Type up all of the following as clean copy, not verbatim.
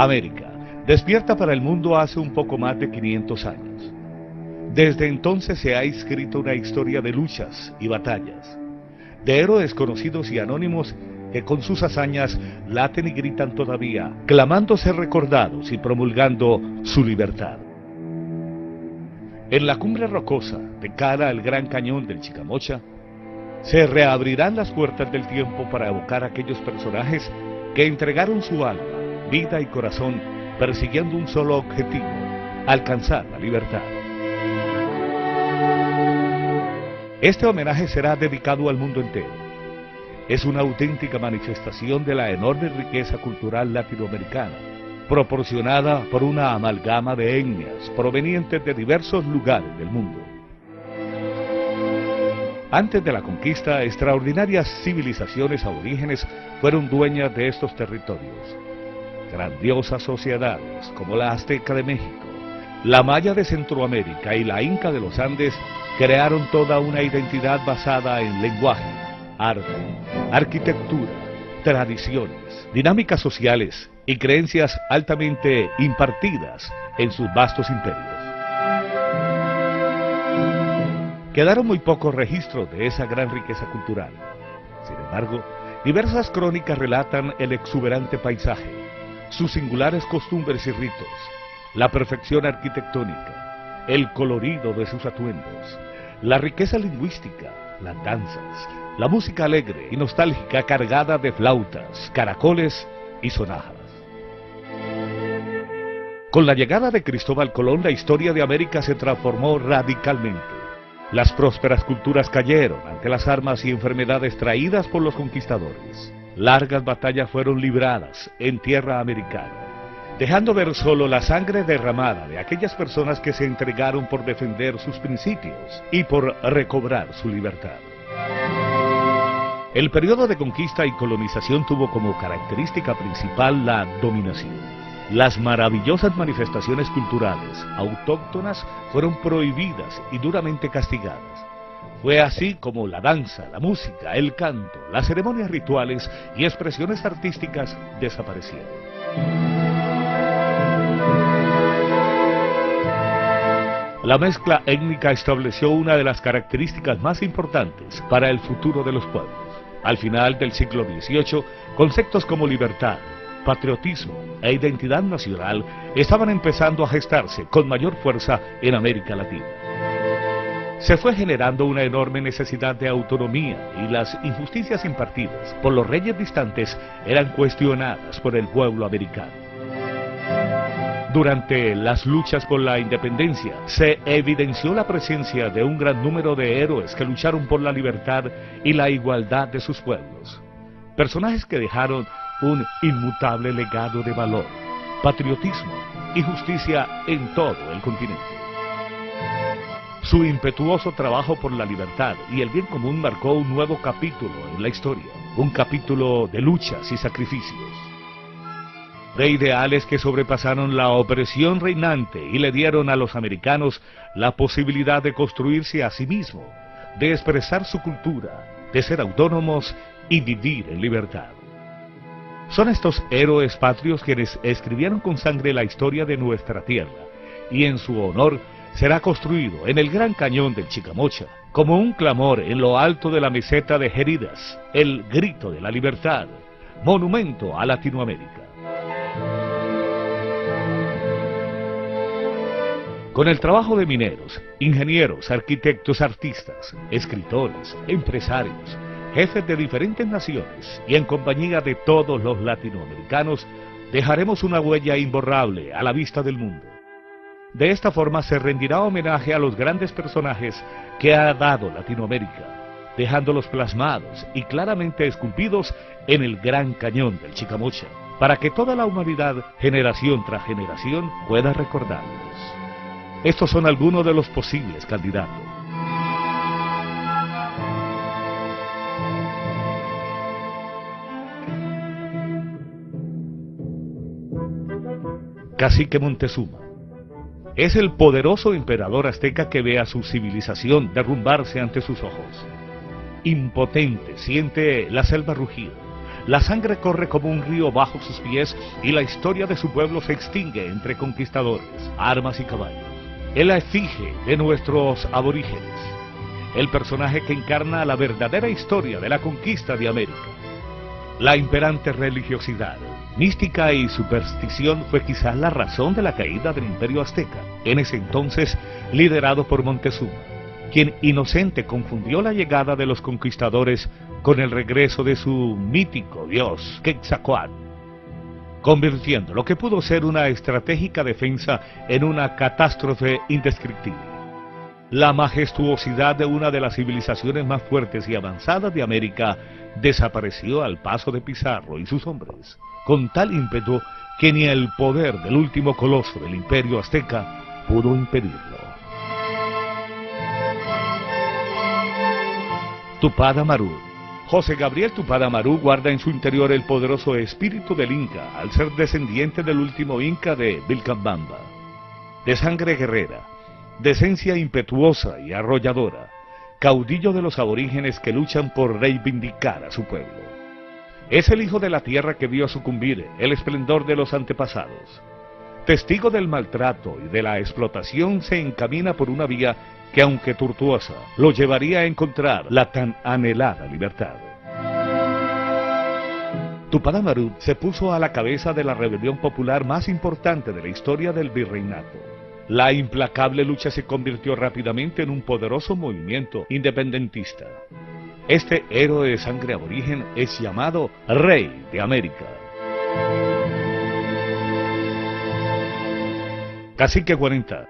América despierta para el mundo hace un poco más de 500 años. Desde entonces se ha escrito una historia de luchas y batallas, de héroes conocidos y anónimos que con sus hazañas laten y gritan todavía, clamando ser recordados y promulgando su libertad. En la cumbre rocosa, de cara al gran cañón del Chicamocha, se reabrirán las puertas del tiempo para evocar a aquellos personajes que entregaron su alma, vida y corazón persiguiendo un solo objetivo: alcanzar la libertad. Este homenaje será dedicado al mundo entero. Es una auténtica manifestación de la enorme riqueza cultural latinoamericana, proporcionada por una amalgama de etnias provenientes de diversos lugares del mundo. Antes de la conquista, extraordinarias civilizaciones aborígenes fueron dueñas de estos territorios. Grandiosas sociedades como la Azteca de México, la Maya de Centroamérica y la Inca de los Andes crearon toda una identidad basada en lenguaje, arte, arquitectura, tradiciones, dinámicas sociales y creencias altamente impartidas en sus vastos imperios. Quedaron muy pocos registros de esa gran riqueza cultural. Sin embargo, diversas crónicas relatan el exuberante paisaje, sus singulares costumbres y ritos, la perfección arquitectónica, el colorido de sus atuendos, la riqueza lingüística, las danzas, la música alegre y nostálgica cargada de flautas, caracoles y sonajas. Con la llegada de Cristóbal Colón, la historia de América se transformó radicalmente. Las prósperas culturas cayeron ante las armas y enfermedades traídas por los conquistadores. Largas batallas fueron libradas en tierra americana, dejando ver solo la sangre derramada de aquellas personas que se entregaron por defender sus principios y por recobrar su libertad. El periodo de conquista y colonización tuvo como característica principal la dominación. Las maravillosas manifestaciones culturales autóctonas fueron prohibidas y duramente castigadas. Fue así como la danza, la música, el canto, las ceremonias rituales y expresiones artísticas desaparecieron. La mezcla étnica estableció una de las características más importantes para el futuro de los pueblos. Al final del siglo XVIII, conceptos como libertad, patriotismo e identidad nacional estaban empezando a gestarse con mayor fuerza en América Latina. Se fue generando una enorme necesidad de autonomía y las injusticias impartidas por los reyes distantes eran cuestionadas por el pueblo americano. Durante las luchas por la independencia se evidenció la presencia de un gran número de héroes que lucharon por la libertad y la igualdad de sus pueblos. Personajes que dejaron un inmutable legado de valor, patriotismo y justicia en todo el continente. Su impetuoso trabajo por la libertad y el bien común marcó un nuevo capítulo en la historia, un capítulo de luchas y sacrificios, de ideales que sobrepasaron la opresión reinante y le dieron a los americanos la posibilidad de construirse a sí mismos, de expresar su cultura, de ser autónomos y vivir en libertad. Son estos héroes patrios quienes escribieron con sangre la historia de nuestra tierra, y en su honor será construido en el Gran Cañón del Chicamocha, como un clamor en lo alto de la meseta de Geridas, el grito de la libertad, monumento a Latinoamérica. Con el trabajo de mineros, ingenieros, arquitectos, artistas, escritores, empresarios, jefes de diferentes naciones y en compañía de todos los latinoamericanos, dejaremos una huella imborrable a la vista del mundo. De esta forma se rendirá homenaje a los grandes personajes que ha dado Latinoamérica, dejándolos plasmados y claramente esculpidos en el Gran Cañón del Chicamocha, para que toda la humanidad, generación tras generación, pueda recordarlos. Estos son algunos de los posibles candidatos. Cacique Montezuma es el poderoso emperador azteca que ve a su civilización derrumbarse ante sus ojos. Impotente, siente la selva rugir, La sangre corre como un río bajo sus pies y la historia de su pueblo se extingue entre conquistadores, armas y caballos. Es la efigie de nuestros aborígenes, el personaje que encarna la verdadera historia de la conquista de América. La imperante religiosidad, mística y superstición fue quizás la razón de la caída del Imperio Azteca, en ese entonces liderado por Montezuma, quien inocente confundió la llegada de los conquistadores con el regreso de su mítico dios Quetzalcóatl, convirtiendo lo que pudo ser una estratégica defensa en una catástrofe indescriptible. La majestuosidad de una de las civilizaciones más fuertes y avanzadas de América desapareció al paso de Pizarro y sus hombres, con tal ímpetu que ni el poder del último coloso del Imperio Azteca pudo impedirlo. Túpac Amaru. José Gabriel Túpac Amaru guarda en su interior el poderoso espíritu del Inca, al ser descendiente del último Inca de Vilcabamba. De sangre guerrera, de esencia impetuosa y arrolladora, caudillo de los aborígenes que luchan por reivindicar a su pueblo. Es el hijo de la tierra que vio sucumbir el esplendor de los antepasados. Testigo del maltrato y de la explotación, se encamina por una vía que, aunque tortuosa, lo llevaría a encontrar la tan anhelada libertad. Túpac Amaru se puso a la cabeza de la rebelión popular más importante de la historia del virreinato. La implacable lucha se convirtió rápidamente en un poderoso movimiento independentista. Este héroe de sangre aborigen es llamado Rey de América. Cacique 40.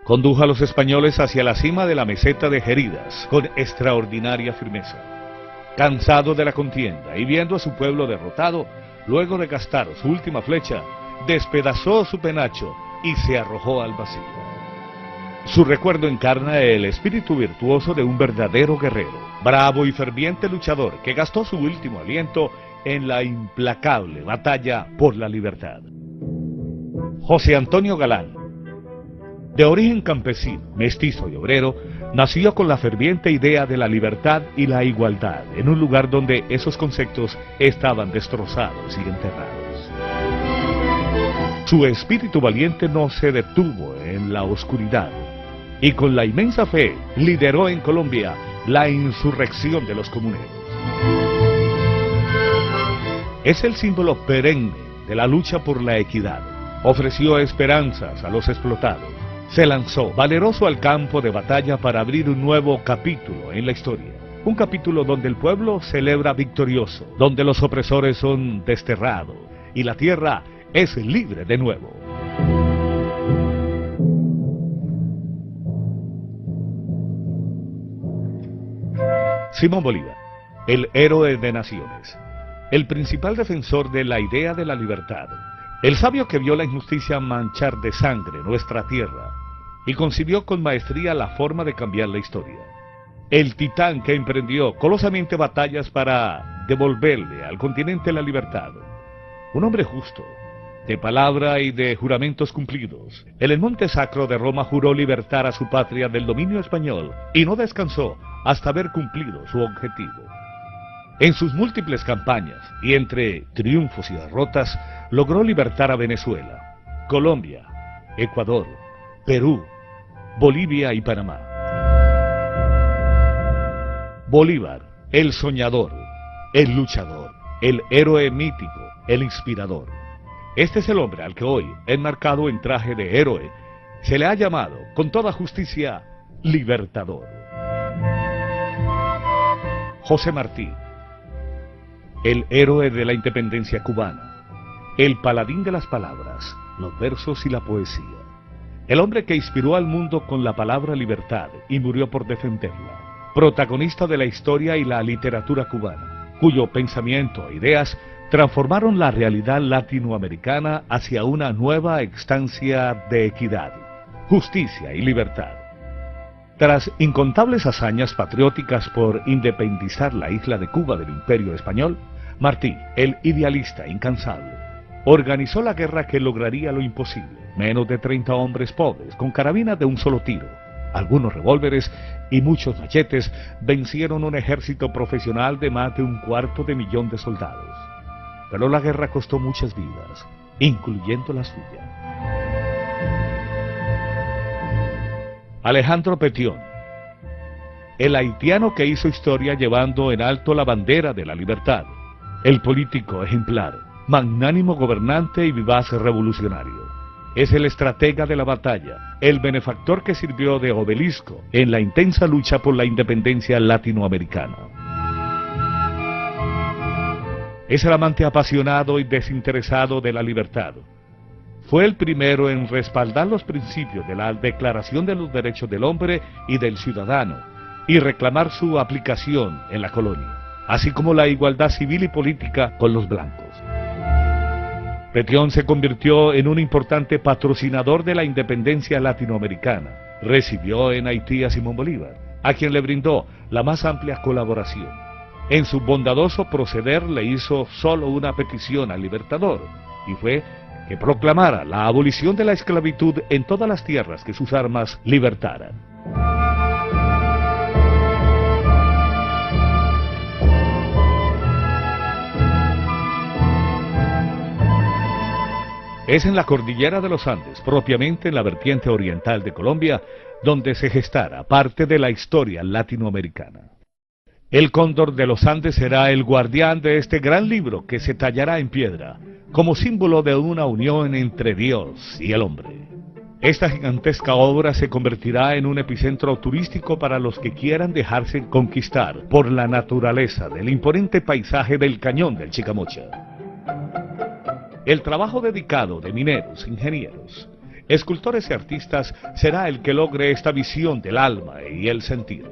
Condujo a los españoles hacia la cima de la meseta de Geridas con extraordinaria firmeza. Cansado de la contienda y viendo a su pueblo derrotado, luego de gastar su última flecha, despedazó su penacho y se arrojó al vacío. Su recuerdo encarna el espíritu virtuoso de un verdadero guerrero, bravo y ferviente luchador que gastó su último aliento en la implacable batalla por la libertad. José Antonio Galán. De origen campesino, mestizo y obrero, nació con la ferviente idea de la libertad y la igualdad en un lugar donde esos conceptos estaban destrozados y enterrados. Su espíritu valiente no se detuvo en la oscuridad y con la inmensa fe lideró en Colombia la insurrección de los comuneros. Es el símbolo perenne de la lucha por la equidad. Ofreció esperanzas a los explotados. Se lanzó valeroso al campo de batalla para abrir un nuevo capítulo en la historia. Un capítulo donde el pueblo celebra victorioso, donde los opresores son desterrados y la tierra es libre de nuevo. Simón Bolívar, el héroe de naciones, el principal defensor de la idea de la libertad, el sabio que vio la injusticia manchar de sangre nuestra tierra y concibió con maestría la forma de cambiar la historia. El titán que emprendió colosamente batallas para devolverle al continente la libertad. Un hombre justo, de palabra y de juramentos cumplidos. En el Monte Sacro de Roma juró libertar a su patria del dominio español y no descansó hasta haber cumplido su objetivo. En sus múltiples campañas y entre triunfos y derrotas, logró libertar a Venezuela, Colombia, Ecuador, Perú, Bolivia y Panamá. Bolívar, el soñador, el luchador, el héroe mítico, el inspirador. Este es el hombre al que hoy, enmarcado en traje de héroe, se le ha llamado, con toda justicia, libertador. José Martí, el héroe de la independencia cubana, el paladín de las palabras, los versos y la poesía. El hombre que inspiró al mundo con la palabra libertad y murió por defenderla. Protagonista de la historia y la literatura cubana, cuyo pensamiento e ideas transformaron la realidad latinoamericana hacia una nueva instancia de equidad, justicia y libertad. Tras incontables hazañas patrióticas por independizar la isla de Cuba del Imperio Español, Martí, el idealista incansable, organizó la guerra que lograría lo imposible. Menos de 30 hombres pobres, con carabinas de un solo tiro, algunos revólveres y muchos machetes vencieron un ejército profesional de más de 250.000 de soldados. Pero la guerra costó muchas vidas, incluyendo la suya. Alejandro Pétion, el haitiano que hizo historia llevando en alto la bandera de la libertad, el político ejemplar, magnánimo gobernante y vivaz revolucionario. Es el estratega de la batalla, el benefactor que sirvió de obelisco en la intensa lucha por la independencia latinoamericana. Es el amante apasionado y desinteresado de la libertad. Fue el primero en respaldar los principios de la Declaración de los Derechos del Hombre y del Ciudadano y reclamar su aplicación en la colonia, así como la igualdad civil y política con los blancos. Pétion se convirtió en un importante patrocinador de la independencia latinoamericana. Recibió en Haití a Simón Bolívar, a quien le brindó la más amplia colaboración. En su bondadoso proceder le hizo solo una petición al Libertador, y fue que proclamara la abolición de la esclavitud en todas las tierras que sus armas libertaran. Es en la cordillera de los Andes, propiamente en la vertiente oriental de Colombia, donde se gestara parte de la historia latinoamericana. El cóndor de los Andes será el guardián de este gran libro que se tallará en piedra, como símbolo de una unión entre Dios y el hombre. Esta gigantesca obra se convertirá en un epicentro turístico para los que quieran dejarse conquistar por la naturaleza del imponente paisaje del Cañón del Chicamocha. El trabajo dedicado de mineros, ingenieros, escultores y artistas será el que logre esta visión del alma y el sentir.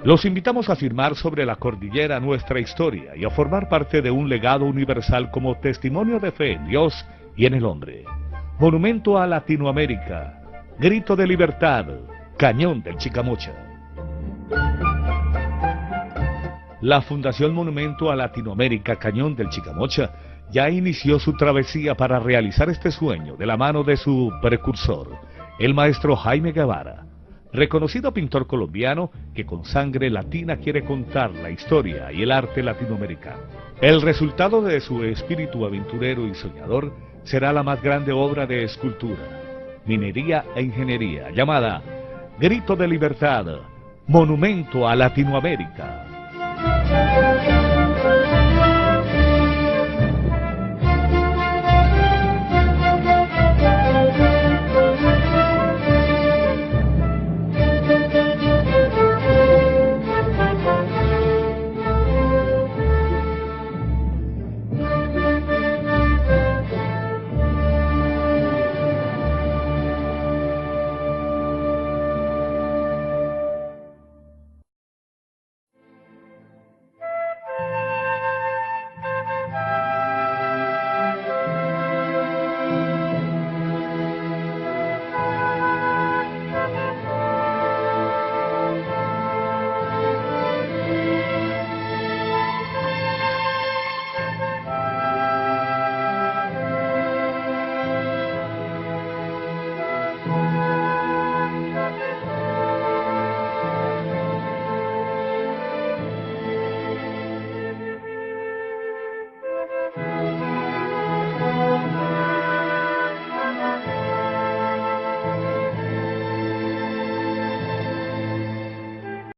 Los invitamos a afirmar sobre la cordillera nuestra historia y a formar parte de un legado universal como testimonio de fe en Dios y en el hombre. Monumento a Latinoamérica, grito de libertad, Cañón del Chicamocha. La Fundación Monumento a Latinoamérica, Cañón del Chicamocha, ya inició su travesía para realizar este sueño de la mano de su precursor, el maestro Jaime Guevara, reconocido pintor colombiano que con sangre latina quiere contar la historia y el arte latinoamericano. El resultado de su espíritu aventurero y soñador será la más grande obra de escultura, minería e ingeniería, llamada Grito de Libertad, Monumento a Latinoamérica.